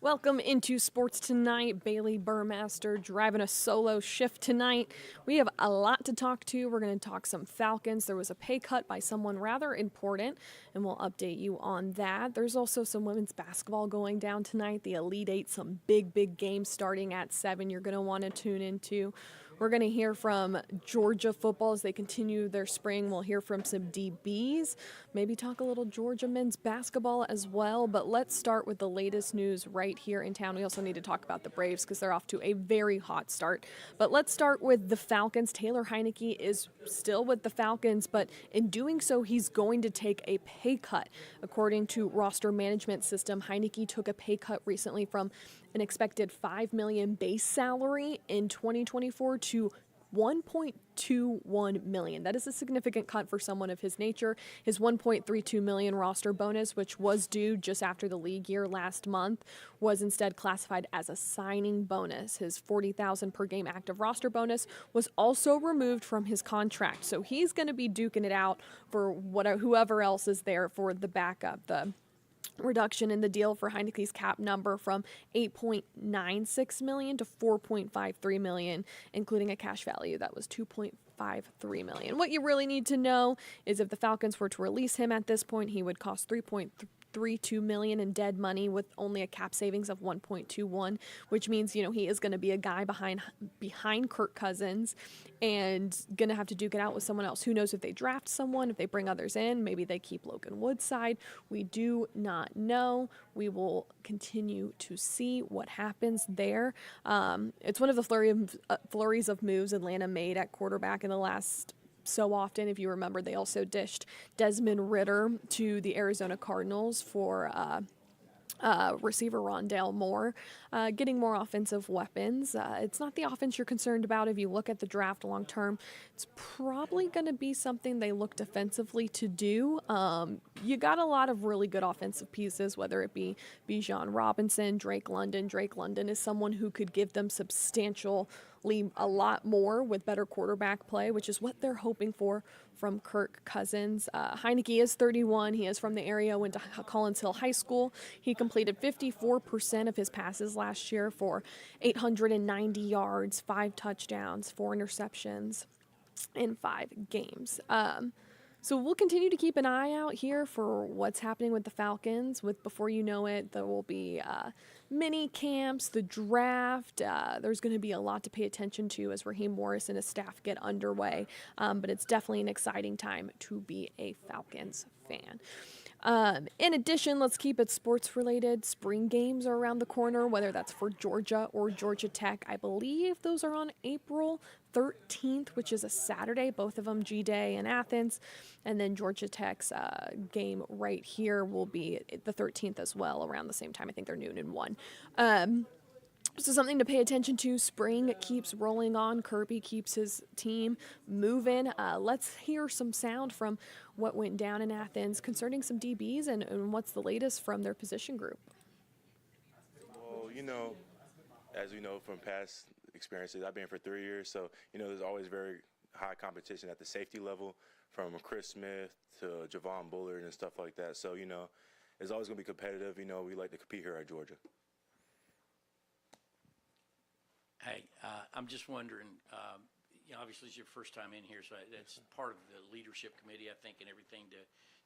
Welcome into Sports Tonight. Bailey Burmaster driving a solo shift tonight. We have a lot to talk to. We're going to talk some Falcons. There was a pay cut by someone rather important, and we'll update you on that. There's also some women's basketball going down tonight. The Elite Eight, some big games starting at 7 you're going to want to tune into. We're going to hear from Georgia football as they continue their spring. We'll hear from some DBs, maybe talk a little Georgia men's basketball as well. But let's start with the latest news right here in town. We also need to talk about the Braves because they're off to a very hot start. But let's start with the Falcons. Taylor Heinicke is still with the Falcons, but in doing so, he's going to take a pay cut. According to roster management system, Heinicke took a pay cut recently from an expected $5 million base salary in 2024 to $1.21 million. That is a significant cut for someone of his nature. His $1.32 million roster bonus, which was due just after the league year last month, was instead classified as a signing bonus. His $40,000 per game active roster bonus was also removed from his contract. So he's going to be duking it out for whoever else is there for the backup. The reduction in the deal for Heinicke's cap number from $8.96 million to $4.53 million, including a cash value that was $2.53 million. What you really need to know is if the Falcons were to release him at this point, he would cost $3.32 million in dead money with only a cap savings of 1.21, which means, he is going to be a guy behind Kirk Cousins and going to have to duke it out with someone else. Who knows if they draft someone, if they bring others in, maybe they keep Logan Woodside. We do not know. We will continue to see what happens there. It's one of the flurries of moves Atlanta made at quarterback in the last so often. If you remember, they also dished Desmond Ridder to the Arizona Cardinals for receiver Rondale Moore, getting more offensive weapons. It's not the offense you're concerned about. If you look at the draft long term, it's probably going to be something they look defensively to do. You got a lot of really good offensive pieces, whether it be Bijan Robinson, Drake London. Drake London is someone who could give them substantially a lot more with better quarterback play, which is what they're hoping for from Kirk Cousins. Heinicke is 31. He is from the area, went to Collins Hill High School. He completed 54% of his passes last year for 890 yards, 5 touchdowns, 4 interceptions in 5 games. So we'll continue to keep an eye out here for what's happening with the Falcons. Before you know it, there will be mini camps, the draft. There's going to be a lot to pay attention to as Raheem Morris and his staff get underway. But it's definitely an exciting time to be a Falcons fan. In addition, let's keep it sports related. Spring games are around the corner, whether that's for Georgia or Georgia Tech. I believe those are on April 13th, which is a Saturday, both of them G-Day in Athens. And then Georgia Tech's game right here will be the 13th as well, around the same time. I think they're noon and 1. So something to pay attention to. Spring keeps rolling on. Kirby keeps his team moving. Let's hear some sound from what went down in Athens concerning some DBs and what's the latest from their position group. Well, as we know from past experiences, I've been here for 3 years, so, there's always very high competition at the safety level from Chris Smith to Javon Bullard and stuff like that. So, it's always going to be competitive. We like to compete here at Georgia. Hey, I'm just wondering, obviously it's your first time in here, so that's part of the leadership committee, I think, and everything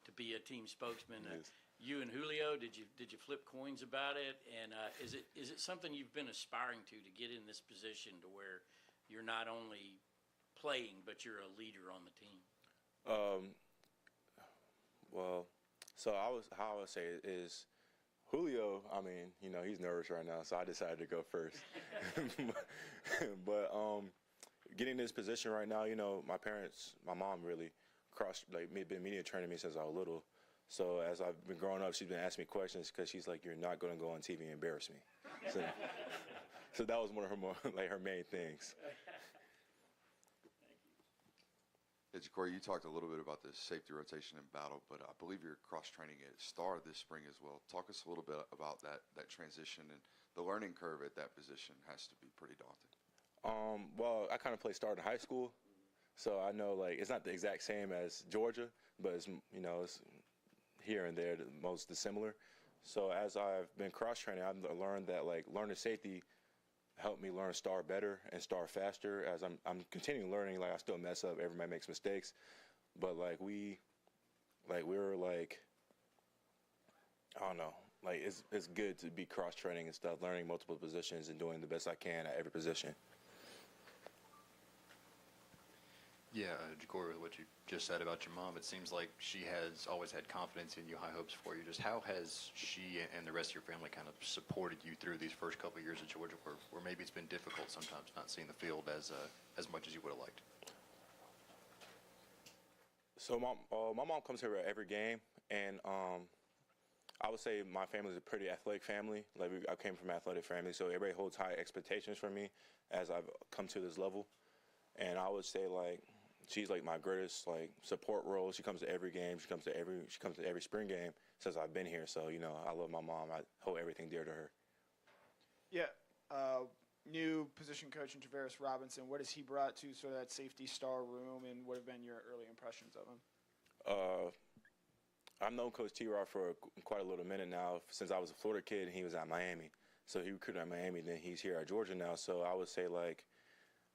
to be a team spokesman. Yes. You and Julio, did you flip coins about it? And is it something you've been aspiring to get in this position to where you're not only playing, but you're a leader on the team? Well, so how I would say it is, Julio, he's nervous right now, so I decided to go first. But getting this position right now, my mom really been media training me since I was little. So as I've been growing up, she's been asking me questions because she's like, "You're not going to go on TV and embarrass me." So that was one of her main things. Hey, Corey, you talked a little bit about the safety rotation and battle, but I believe you're cross-training at Star this spring as well. Talk us a little bit about that transition, and the learning curve at that position has to be pretty daunting. Well, I kind of played Star in high school, so I know it's not the exact same as Georgia, but it's here and there the most dissimilar. So as I've been cross-training, I've learned that, like, learning safety helped me learn star better and star faster. As I'm continuing learning, like, I still mess up. Everybody makes mistakes. But, like, we're, like, I don't know. Like, it's good to be cross-training and stuff, learning multiple positions and doing the best I can at every position. Yeah, Ja'Cory, with what you just said about your mom, it seems like she has always had confidence in you, high hopes for you. Just how has she and the rest of your family kind of supported you through these first couple of years at Georgia, where maybe it's been difficult sometimes not seeing the field as much as you would have liked? So my mom comes here at every game, and I would say my family is a pretty athletic family. Like, I came from an athletic family, so everybody holds high expectations for me as I've come to this level. And I would say, like, she's like my greatest, like, support role. She comes to every game. She comes to every spring game since I've been here. So, you know, I love my mom. I hold everything dear to her. Yeah. New position coach in Travaris Robinson. What has he brought to sort of that safety star room, and what have been your early impressions of him? I've known Coach T-Rod for quite a little minute now. Since I was a Florida kid and he was at Miami. So he recruited at Miami, then he's here at Georgia now. So I would say, like,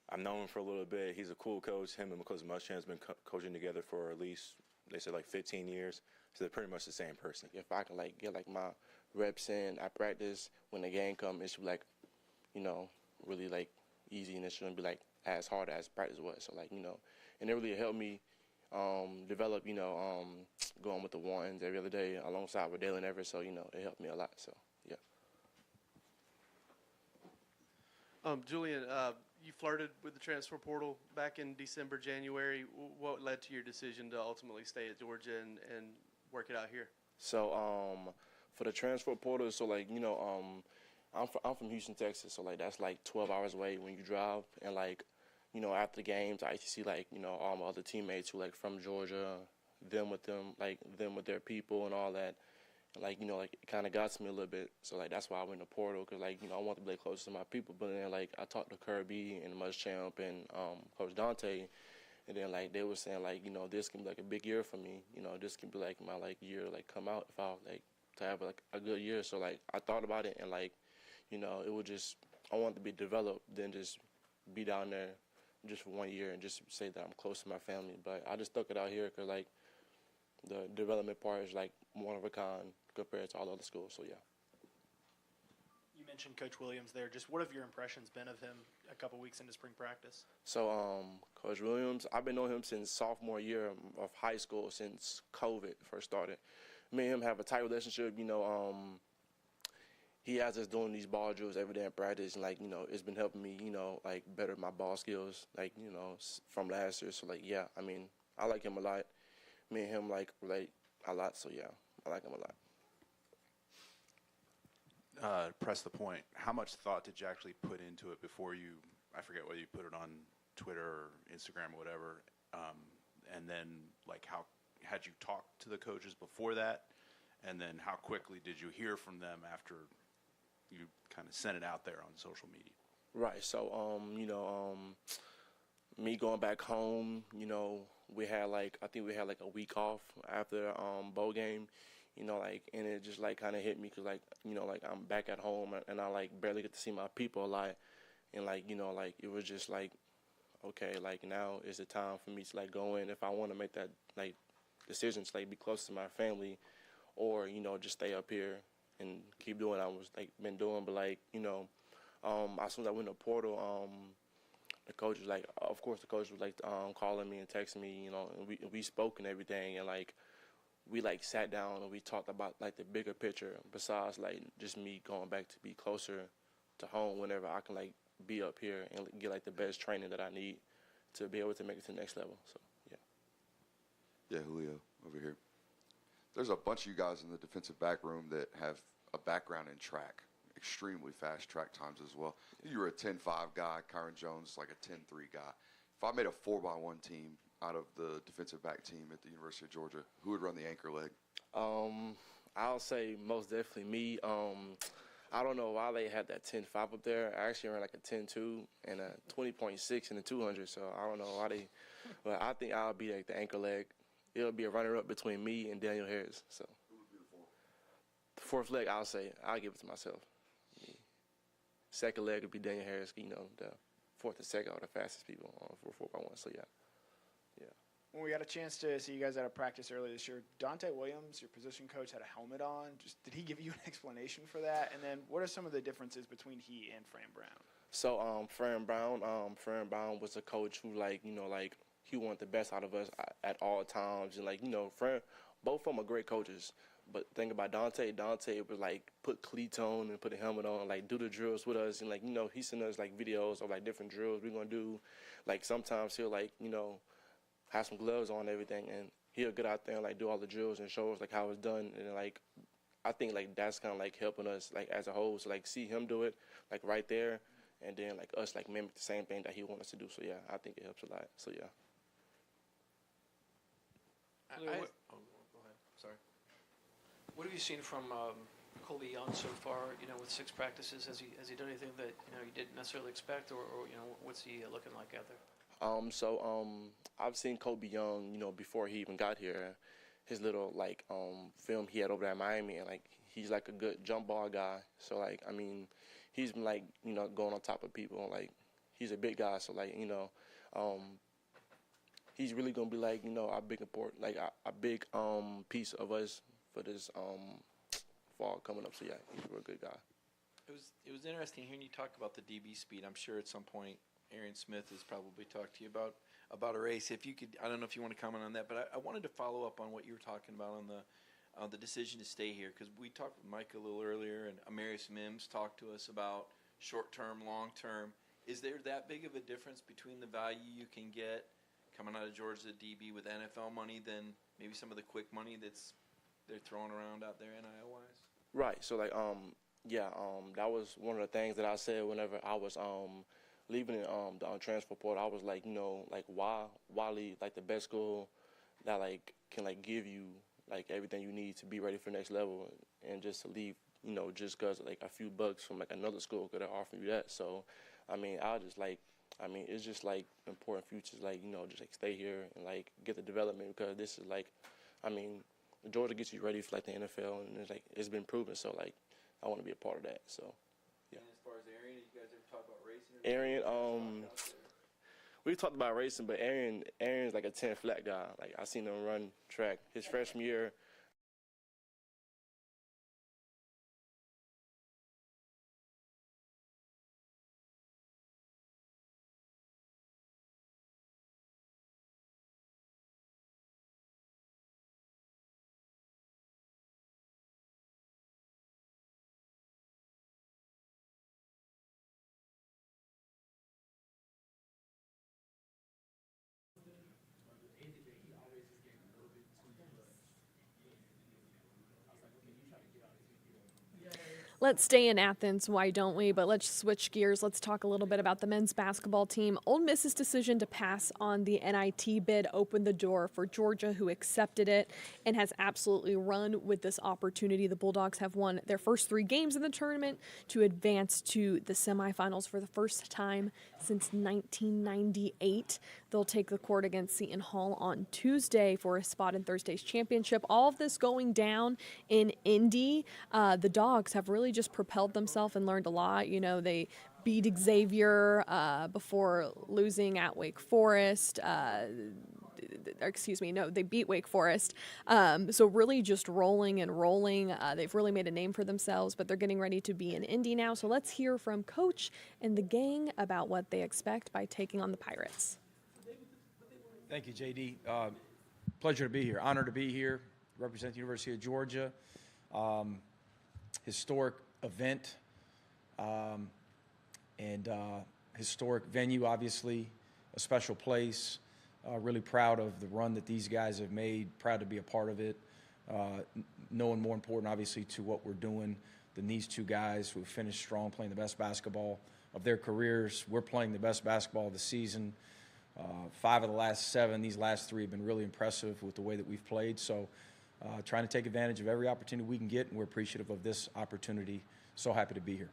I've known him for a little bit. He's a cool coach. Him and Coach Muschamp's been coaching together for at least, they said, like 15 years. So they're pretty much the same person. If I can, like, get, like, my reps in, I practice, when the game comes, it should be, like, you know, really, like, easy, and it shouldn't be, like, as hard as practice was. So, like, you know, and it really helped me develop, you know, going with the ones every other day alongside with Dalen Everett. So, you know, it helped me a lot. So, yeah. Julian, you flirted with the transfer portal back in December, January. What led to your decision to ultimately stay at Georgia and work it out here? So, for the transfer portal, so, like, you know, I'm from Houston, Texas. So, like, that's like 12 hours away when you drive. And, like, you know, after the games, I used to see, like, you know, all my other teammates who, like, from Georgia, them with their people and all that. And, like, you know, like, it kind of got to me a little bit. So, like, that's why I went to portal, because, like, you know, I want to play close to my people. But then, like, I talked to Kirby and Muschamp and Coach Dante, and then, like, they were saying, like, you know, this can be, like, a big year for me. You know, this can be, like, my, like, year, like, come out if I, like, to have, like, a good year. So, like, I thought about it, and, like, you know, it would just, I wanted to be developed, then just be down there just for 1 year and just say that I'm close to my family. But I just stuck it out here because, like, the development part is, like, one of a kind compared to all other schools. So, yeah. You mentioned Coach Williams there. Just what have your impressions been of him a couple weeks into spring practice? So, Coach Williams, I've been knowing him since sophomore year of high school, since COVID first started. Me and him have a tight relationship. You know, he has us doing these ball drills every day in practice, and, like, you know, it's been helping me, you know, like, better my ball skills, like, you know, from last year. So, like, yeah, I mean, I like him a lot. Me and him, like, relate a lot. So, yeah, I like him a lot. Press the point. How much thought did you actually put into it before you, I forget whether you put it on Twitter or Instagram or whatever, and then, like, how had you talked to the coaches before that, and then how quickly did you hear from them after you kind of sent it out there on social media? Right. So, you know, me going back home, you know, I think we had like a week off after the bowl game, you know, like, and it just, like, kind of hit me because, like, you know, like, I'm back at home and I, like, barely get to see my people a lot. And, like, you know, like, it was just like, okay, like, now is the time for me to, like, go in if I want to make that, like, decision to, like, be close to my family, or, you know, just stay up here and keep doing what I was, like, been doing. But, like, you know, as soon as I went to portal, the coach was like, of course the coach was like calling me and texting me, you know, and we spoke and everything, and, like, we, like, sat down and we talked about, like, the bigger picture besides, like, just me going back to be closer to home whenever I can, like, be up here and get, like, the best training that I need to be able to make it to the next level. So, yeah. Yeah, Julio, over here. There's a bunch of you guys in the defensive back room that have a background in track, extremely fast track times as well. You were a 10.5 guy. Kyron Jones, like a 10.3 guy. If I made a 4x1 team out of the defensive back team at the University of Georgia, who would run the anchor leg? I'll say most definitely me. I don't know why they had that 10.5 up there. I actually ran like a 10.2 and a 20.6 in the 200, so I don't know why they. But I think I'll be like the anchor leg. It'll be a runner-up between me and Daniel Harris. So. Who would be the Fourth leg, I'll give it to myself. Second leg would be Daniel Harris. You know, the fourth and second are the fastest people for 4x1. So yeah. When we got a chance to see you guys at a practice earlier this year, Dante Williams, your position coach, had a helmet on. Did he give you an explanation for that? And then what are some of the differences between he and Fran Brown? So Fran Brown was a coach who he wanted the best out of us at all times, and Fran, both of them are great coaches. But think about Dante was put cleats on and put a helmet on, do the drills with us, and he sent us videos of different drills we're gonna do. Sometimes he'll have some gloves on and everything, and he'll get out there and do all the drills and show us how it's done. And I think that's kind of helping us as a whole. So see him do it right there, and then us mimic the same thing that he wants us to do. So yeah, I think it helps a lot. So yeah. Go ahead. Sorry. What have you seen from Colby Young so far? With 6 practices, has he done anything that you didn't necessarily expect, or what's he looking like out there? I've seen Kobe Young, before he even got here, his little film he had over there in Miami, and he's a good jump ball guy. So he's been going on top of people. He's a big guy, so he's really gonna be a big a big piece of us for this fall coming up. So yeah, he's a real good guy. It was interesting hearing you talk about the DB speed. I'm sure at some point Aaron Smith has probably talked to you about a race. If you could, I don't know if you want to comment on that, but I wanted to follow up on what you were talking about on the decision to stay here, because we talked with Mike a little earlier, and Amarius Mims talked to us about short-term, long-term. Is there that big of a difference between the value you can get coming out of Georgia DB with NFL money than maybe some of the quick money they're throwing around out there NIL-wise? Right. So that was one of the things that I said whenever I was leaving the transfer portal. I was why leave the best school that can give you everything you need to be ready for the next level, and just to leave just because a few bucks from another school could have offered you that. So I just it's just important futures just stay here and get the development, because this is Georgia gets you ready for the NFL, and it's been proven. So I want to be a part of that. So yeah. And as far as Arian, you guys ever talk about racing? Arian, we talked about racing, but Arian's a 10 flat guy. I seen him run track his freshman year. Let's stay in Athens, why don't we? But let's switch gears. Let's talk a little bit about the men's basketball team. Ole Miss's decision to pass on the NIT bid opened the door for Georgia, who accepted it and has absolutely run with this opportunity. The Bulldogs have won their first 3 games in the tournament to advance to the semifinals for the first time since 1998. They'll take the court against Seton Hall on Tuesday for a spot in Thursday's championship. All of this going down in Indy. The Dogs have really just propelled themselves and learned a lot. They beat Xavier before losing at Wake Forest. They beat Wake Forest. So really just rolling and rolling. They've really made a name for themselves, but they're getting ready to be in Indy now. So let's hear from Coach and the gang about what they expect by taking on the Pirates. Thank you, JD. Pleasure to be here. Honor to be here. Represent the University of Georgia. Historic event and historic venue, obviously, a special place. Really proud of the run that these guys have made, proud to be a part of it. Knowing more important, obviously, to what we're doing than these 2 guys who have finished strong, playing the best basketball of their careers. We're playing the best basketball of the season. 5 of the last 7, these last 3 have been really impressive with the way that we've played. So trying to take advantage of every opportunity we can get, and we're appreciative of this opportunity. So happy to be here.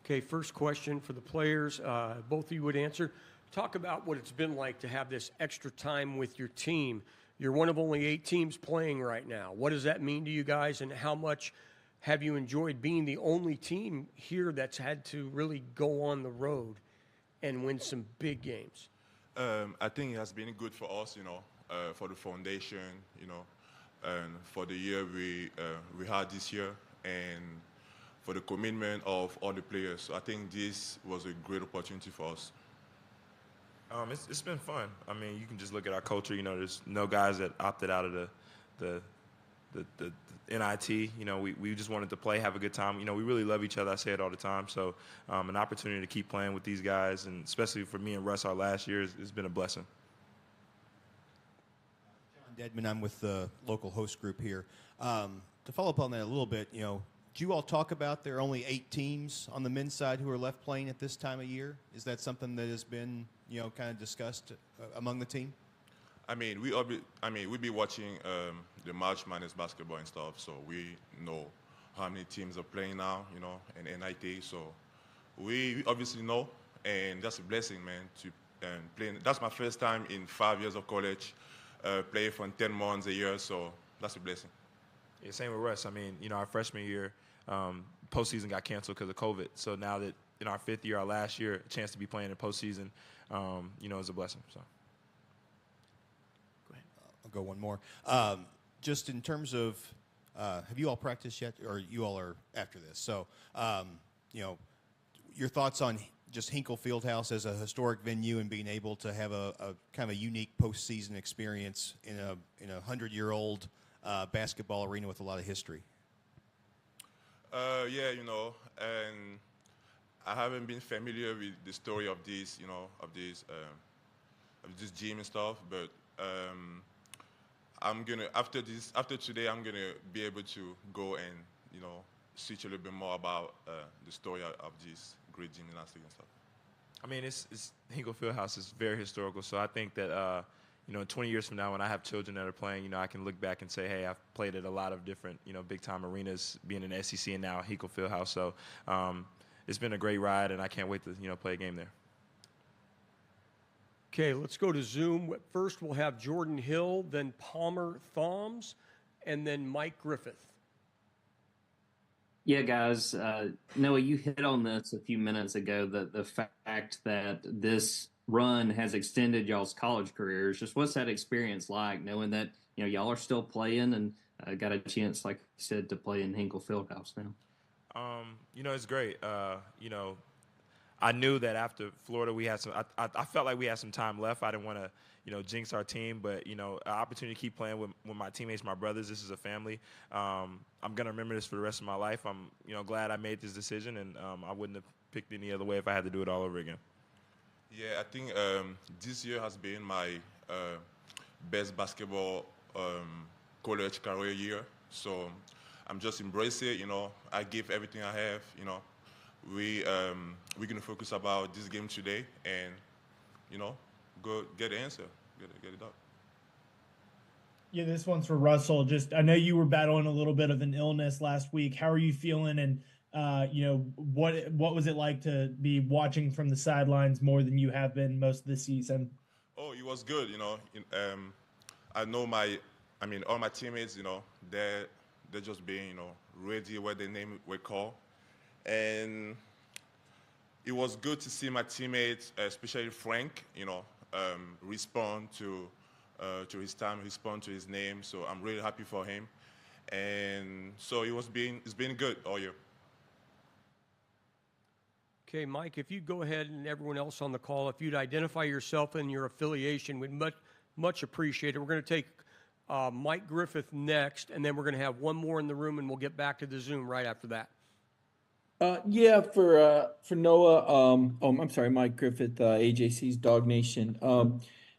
Okay, first question for the players. Both of you would answer. Talk about what it's been like to have this extra time with your team. You're one of only 8 teams playing right now. What does that mean to you guys, and how much have you enjoyed being the only team here that's had to really go on the road and win some big games? I think it has been good for us, for the foundation, and for the year we had this year, and for the commitment of all the players. So I think this was a great opportunity for us. It's been fun. I mean, you can just look at our culture. There's no guys that opted out of the NIT. We just wanted to play, have a good time. We really love each other. I say it all the time. So an opportunity to keep playing with these guys, and especially for me and Russ, our last year, has been a blessing. John Dedman, I'm with the local host group here. To follow up on that a little bit, do you all talk about there are only 8 teams on the men's side who are left playing at this time of year? Is that something that has been, kind of discussed among the team? I mean, we be watching the March Madness basketball and stuff, so we know how many teams are playing now, in NIT. So we obviously know, and that's a blessing, man, to play. That's my first time in 5 years of college, play for 10 months a year, so that's a blessing. Yeah, same with Russ. I mean, our freshman year, postseason got canceled because of COVID. So now that in our 5th year, our last year, a chance to be playing in postseason, is a blessing. So. I'll go one more. Just in terms of, have you all practiced yet, or you all are after this? So, your thoughts on just Hinkle Fieldhouse as a historic venue and being able to have a kind of a unique postseason experience in a 100-year-old basketball arena with a lot of history. Yeah, and I haven't been familiar with the story of this, of this gym and stuff, but I'm gonna after today, I'm gonna be able to go and switch a little bit more about the story of this great gymnastic and stuff. I mean, it's Hinkle Fieldhouse is very historical, so I think that 20 years from now, when I have children that are playing, I can look back and say, hey, I've played at a lot of different, big-time arenas, being in the SEC and now Hinkle Fieldhouse. So it's been a great ride, and I can't wait to, play a game there. Okay, let's go to Zoom. First, we'll have Jordan Hill, then Palmer Thoms, and then Mike Griffith. Yeah, guys. Noah, you hit on this a few minutes ago, the fact that this run has extended y'all's college careers. Just what's that experience like, knowing that y'all are still playing and got a chance, like you said, to play in Hinkle Fieldhouse now? It's great. I knew that after Florida, we had some. I felt like we had some time left. I didn't want to, jinx our team, but an opportunity to keep playing with my teammates, my brothers. This is a family. I'm gonna remember this for the rest of my life. I'm, glad I made this decision, and I wouldn't have picked any other way if I had to do it all over again. Yeah, I think this year has been my best basketball college career year. So I'm just embracing it. I give everything I have. We're gonna focus about this game today, and go get the answer, get it done. Yeah, this one's for Russell. Just I know you were battling a little bit of an illness last week. How are you feeling? And what was it like to be watching from the sidelines more than you have been most of the season? Oh, it was good. I know all my teammates. They're just being ready where their name were called. And it was good to see my teammates, especially Frank, respond to his time, respond to his name. So I'm really happy for him. And so it's been good all year. Okay, Mike, if you'd go ahead, and everyone else on the call, if you'd identify yourself and your affiliation, we'd much appreciate it. We're going to take Mike Griffith next, and then we're going to have one more in the room, and we'll get back to the Zoom right after that. Yeah, for Noah, I'm sorry, Mike Griffith, AJC's Dog Nation.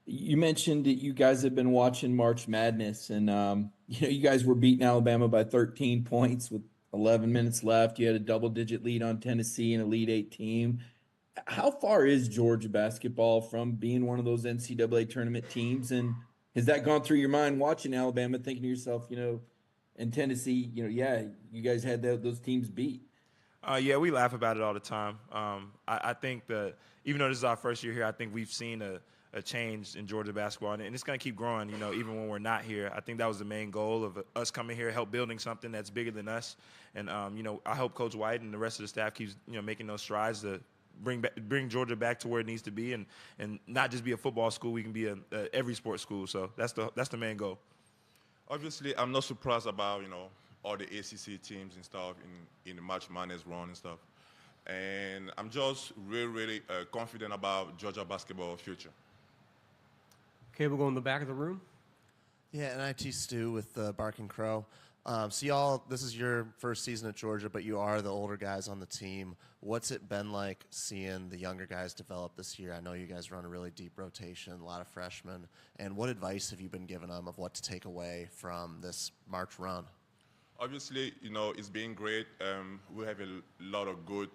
You mentioned that you guys have been watching March Madness, and you guys were beating Alabama by 13 points with 11 minutes left. You had a double-digit lead on Tennessee, an Elite Eight team. How far is Georgia basketball from being one of those NCAA tournament teams? And has that gone through your mind watching Alabama, thinking to yourself, and Tennessee, yeah, you guys had those teams beat? Yeah, we laugh about it all the time. I think that even though this is our first year here, I think we've seen a a change in Georgia basketball, and it's going to keep growing, you know, even when we're not here. I think that was the main goal of us coming here, help building something that's bigger than us. And, you know, I hope Coach White and the rest of the staff keeps, you know, making those strides to bring Georgia back to where it needs to be, and not just be a football school. We can be a every sports school. So that's the main goal. Obviously, I'm not surprised about, you know, all the ACC teams and stuff in the March Madness run and stuff. And I'm just really confident about Georgia basketball future. Okay, we'll go in the back of the room. Yeah, NIT Stu with Barking Crow. So y'all, this is your first season at Georgia, but you are the older guys on the team. What's it been like seeing the younger guys develop this year? I know you guys run a really deep rotation, a lot of freshmen. And what advice have you been giving them of what to take away from this March run? Obviously, you know, it's been great. We have a lot of good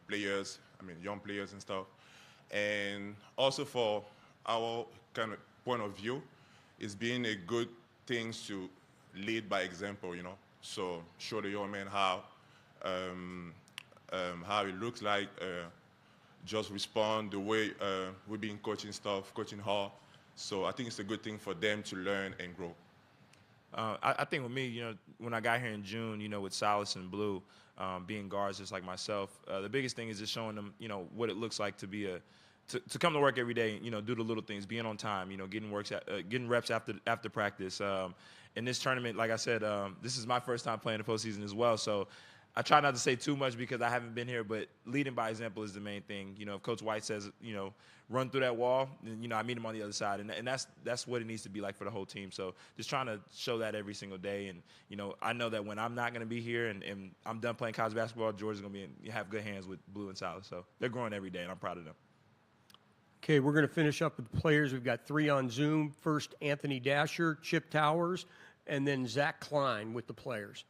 players, young players and stuff. And also for our kind of point of view, it's been a good thing to lead by example, you know. So show the young man how it looks like, just respond the way we've been coaching hard. So I think it's a good thing for them to learn and grow. I think with me, you know, when I got here in June, you know, with Silas and Blue, being guards just like myself, the biggest thing is just showing them, you know, what it looks like to be to come to work every day, you know, do the little things, being on time, you know, getting reps after practice. In this tournament, like I said, this is my first time playing the postseason as well, so I try not to say too much because I haven't been here, but leading by example is the main thing. You know, if Coach White says, you know, run through that wall, then, you know, I meet him on the other side. And that's what it needs to be like for the whole team. So just trying to show that every single day. And, you know, I know that when I'm not going to be here and I'm done playing college basketball, Georgia's going to have good hands with Blue and Silas. So they're growing every day, and I'm proud of them. Okay, we're going to finish up with the players. We've got 3 on Zoom. First, Anthony Dasher, Chip Towers, and then Zach Klein with the players.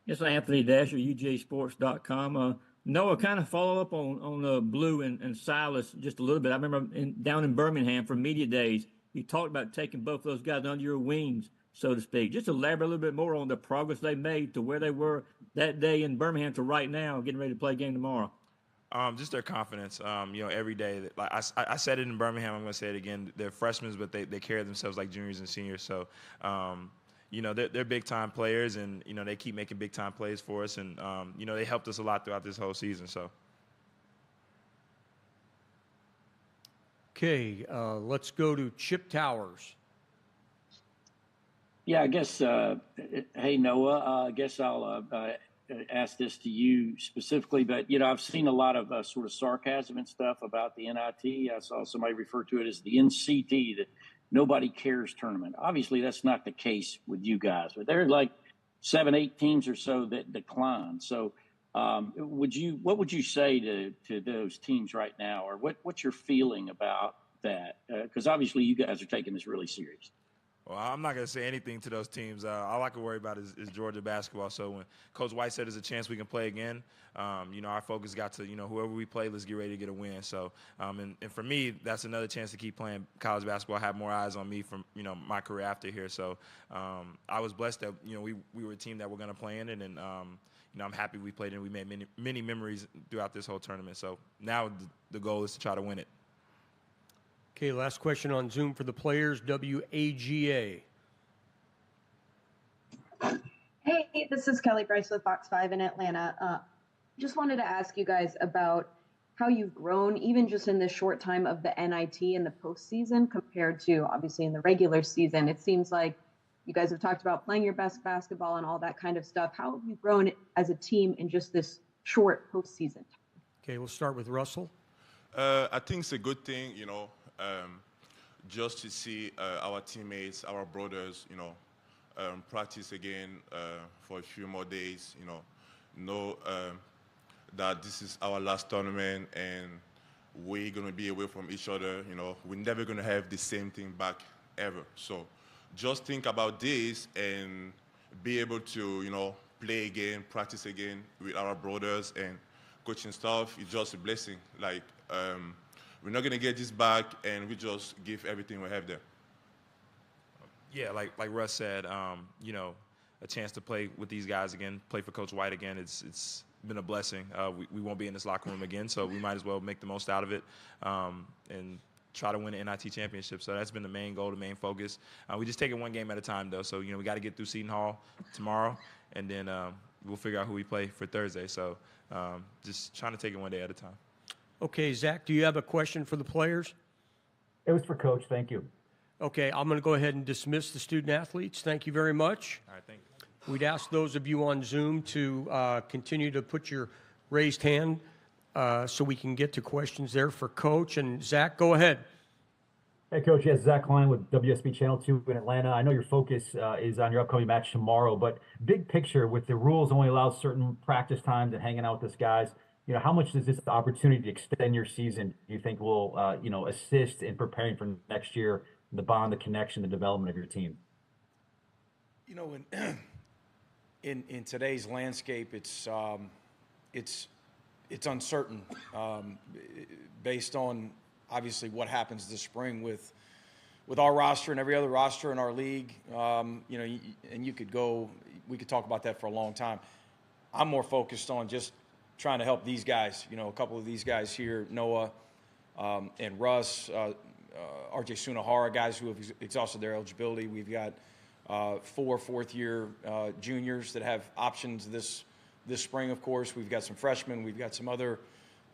Yes, Anthony Dasher, UJSports.com. Noah, kind of follow up on Blue and Silas just a little bit. I remember down in Birmingham for media days, you talked about taking both those guys under your wings, so to speak. Just elaborate a little bit more on the progress they made to where they were that day in Birmingham to right now, getting ready to play a game tomorrow. Just their confidence. You know, every day. Like I said it in Birmingham, I'm going to say it again. They're freshmen, but they carry themselves like juniors and seniors. So, you know, they're big-time players, and, you know, they keep making big-time plays for us. And, you know, they helped us a lot throughout this whole season. So. Okay, let's go to Chip Towers. Yeah, I guess, hey, Noah, I guess I'll ask this to you specifically, but, you know, I've seen a lot of sort of sarcasm and stuff about the NIT. I saw somebody refer to it as the NCT, the Nobody Cares tournament. Obviously, that's not the case with you guys, but there are like 7, 8 teams or so that decline. So what would you say to those teams right now, or what's your feeling about that? Because obviously you guys are taking this really serious. Well, I'm not going to say anything to those teams. All I can worry about is Georgia basketball. So when Coach White said there's a chance we can play again, you know, our focus got to, you know, whoever we play, let's get ready to get a win. So, and for me, that's another chance to keep playing college basketball, have more eyes on me from, you know, my career after here. So I was blessed that, you know, we were a team that we're going to play in, and you know, I'm happy we played in. We made many memories throughout this whole tournament. So now the goal is to try to win it. Okay, last question on Zoom for the players, WAGA. Hey, this is Kelly Bryce with Fox 5 in Atlanta. Just wanted to ask you guys about how you've grown, even just in this short time of the NIT and the postseason compared to, obviously, in the regular season. It seems like you guys have talked about playing your best basketball and all that kind of stuff. How have you grown as a team in just this short postseason? Okay, we'll start with Russell. I think it's a good thing, you know, just to see our teammates, our brothers, you know, practice again for a few more days, you know that this is our last tournament and we're going to be away from each other, you know. We're never going to have the same thing back ever. So just think about this and be able to, you know, play again, practice again with our brothers and coaching staff. It's just a blessing. Like, we're not going to get this back, and we just give everything we have there. Yeah, like Russ said, you know, a chance to play with these guys again, play for Coach White again, it's been a blessing. We won't be in this locker room again, so we might as well make the most out of it and try to win the NIT championship. So that's been the main goal, the main focus. We just take it one game at a time, though. So, we got to get through Seton Hall tomorrow, and then we'll figure out who we play for Thursday. So just trying to take it one day at a time. Okay, Zach, do you have a question for the players? It was for Coach. Thank you. Okay, I'm going to go ahead and dismiss the student athletes. Thank you very much. All right, thank you. We'd ask those of you on Zoom to continue to put your raised hand so we can get to questions there for Coach. And Zach, go ahead. Hey, Coach. Yes, Zach Klein with WSB Channel 2 in Atlanta. I know your focus is on your upcoming match tomorrow, but big picture, with the rules only allow certain practice times and hanging out with these guys, how much does this opportunity to extend your season, do you think will, assist in preparing for next year, the bond, the connection, the development of your team? In today's landscape, it's uncertain based on obviously what happens this spring with our roster and every other roster in our league. And we could talk about that for a long time. I'm more focused on just trying to help these guys. A couple of these guys here, Noah and Russ, RJ Sunahara, guys who have exhausted their eligibility. We've got 4 fourth-year juniors that have options this spring, of course. We've got some freshmen. We've got some other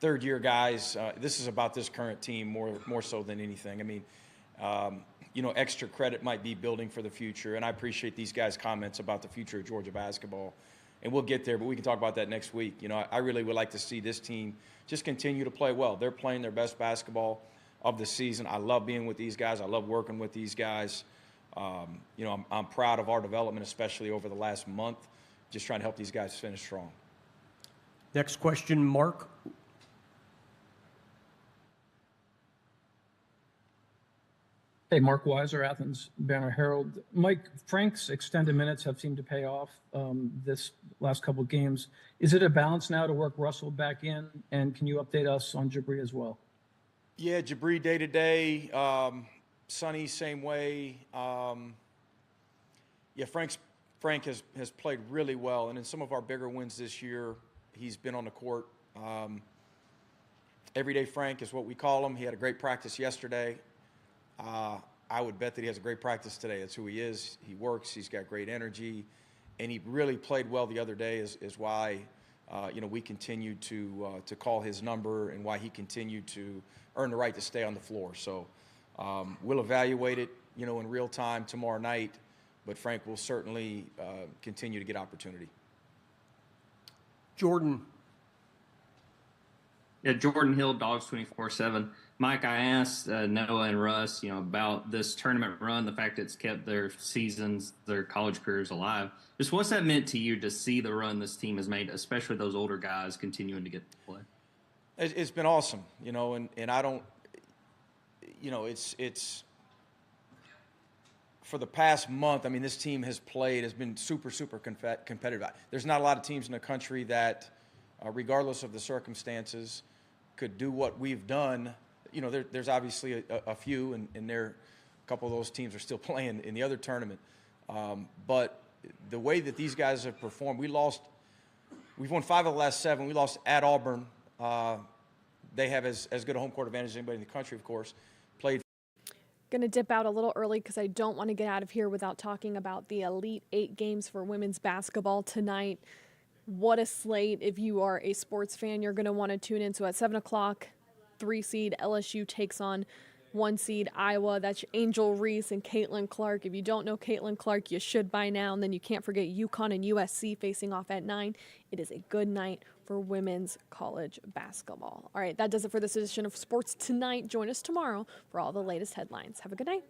third-year guys. This is about this current team more so than anything. I mean, extra credit might be building for the future, and I appreciate these guys' comments about the future of Georgia basketball. And we'll get there, but we can talk about that next week. I really would like to see this team just continue to play well. They're playing their best basketball of the season. I love being with these guys. I love working with these guys. I'm proud of our development, especially over the last month, just trying to help these guys finish strong. Next question, Mark. Hey, Mark Weiser, Athens Banner Herald. Mike, Frank's extended minutes have seemed to pay off this last couple of games. Is it a balance now to work Russell back in? And can you update us on Jabri as well? Yeah, Jabri day to day. Sonny, same way. Frank has played really well, and in some of our bigger wins this year, he's been on the court. Everyday Frank is what we call him. He had a great practice yesterday. I would bet that he has a great practice today. That's who he is. He works. He's got great energy, and he really played well the other day. Is why we continued to call his number, and why he continued to earn the right to stay on the floor. So we'll evaluate it, in real time tomorrow night. But Frank will certainly continue to get opportunity. Jordan. Yeah, Jordan Hill, Dogs 24/7. Mike, I asked Noah and Russ, about this tournament run, the fact it's kept their seasons, their college careers alive. Just what's that meant to you to see the run this team has made, especially those older guys continuing to get to play? It's been awesome, and I don't, it's for the past month. I mean, this team has been super, super competitive. There's not a lot of teams in the country that, regardless of the circumstances, could do what we've done. There's obviously a few, and a couple of those teams are still playing in the other tournament. But the way that these guys have performed, we've won 5 of the last 7. We lost at Auburn. They have as good a home court advantage as anybody in the country, of course. Played. Going to dip out a little early because I don't want to get out of here without talking about the Elite 8 games for women's basketball tonight. What a slate. If you are a sports fan, you're going to want to tune in. So at 7 o'clock, 3 seed LSU takes on 1 seed Iowa. That's Angel Reese and Caitlin Clark. If you don't know Caitlin Clark, you should by now. And then you can't forget UConn and USC facing off at 9. It is a good night for women's college basketball. All right, that does it for this edition of Sports Tonight. Join us tomorrow for all the latest headlines. Have a good night.